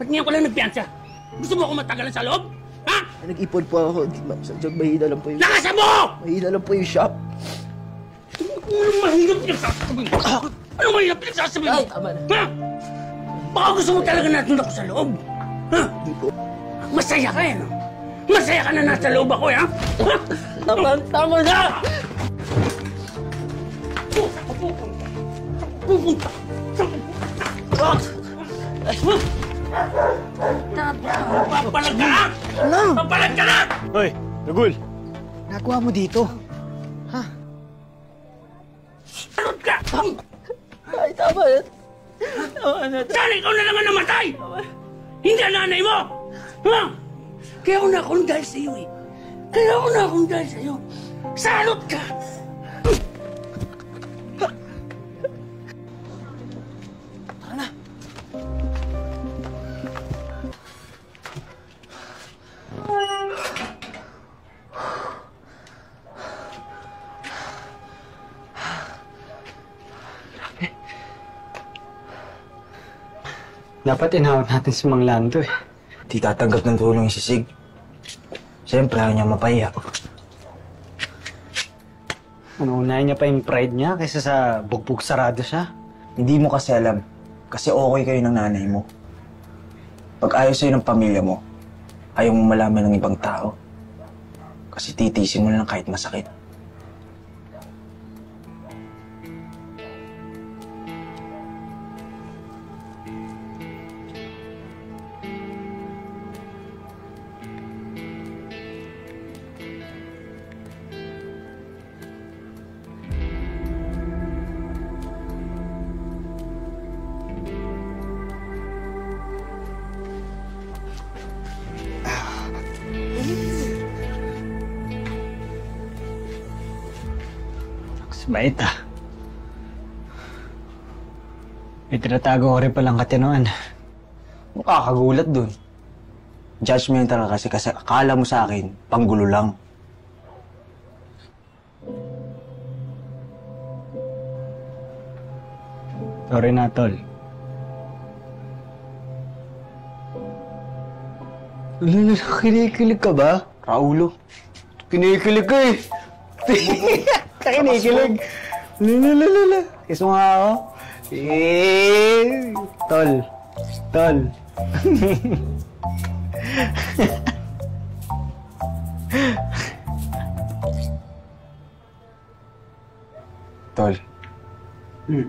Ba't ngayon ko lang nagpiyansa? Gusto mo ako matagalan sa loob? Ha? Nag-ipon po ako. Ma'am, sadyang mahina lang po yung... Lakasan mo! Mahina lang po yung shop. Anong mahirap pinagsasabi mo? Anong mahirap pinagsasabi mo? Ay, tama na. Ha? Baka gusto mo talaga natin ako sa loob? Ha? Hindi po. Masaya ka no? Masaya ka na nasa loob ako, ha? Tama na! Pupunta! Papalag ka na! Ano? Papalag ka na! Hoy, Ragul! Nakuha mo dito. Ha? Salot ka! Ay, tama na. Tama na. Sana ikaw na naman namatay! Hindi ang nanay mo! Ha? Kaya ako nakulong dahil sa iyo, eh. Kaya ako nakulong dahil sa iyo. Salot ka! Dapat inawat natin si Mang Lando eh. Di tatanggap ng tulong yung sisig. Siyempre, ayaw niya mapahiya. Ano, unahin niya pa yung pride niya kaysa sa bugbog sarado siya? Hindi mo kasi alam. Kasi okay kayo ng nanay mo. Pag ayaw sa'yo ng pamilya mo, ayaw mo malaman ng ibang tao. Kasi titiisin mo lang kahit masakit. Bait ah. May tinatago ko rin palang katinuan. Makakagulat dun. Judgmental ka kasi akala mo sa akin, panggulo lang. Sorry na, tol. Lalo, kinikilig ka ba? Raulo. Kinikilig ka eh. Kinikilig. Lala. Kiso nga ako. Tol. Tol. Tol. Hmm.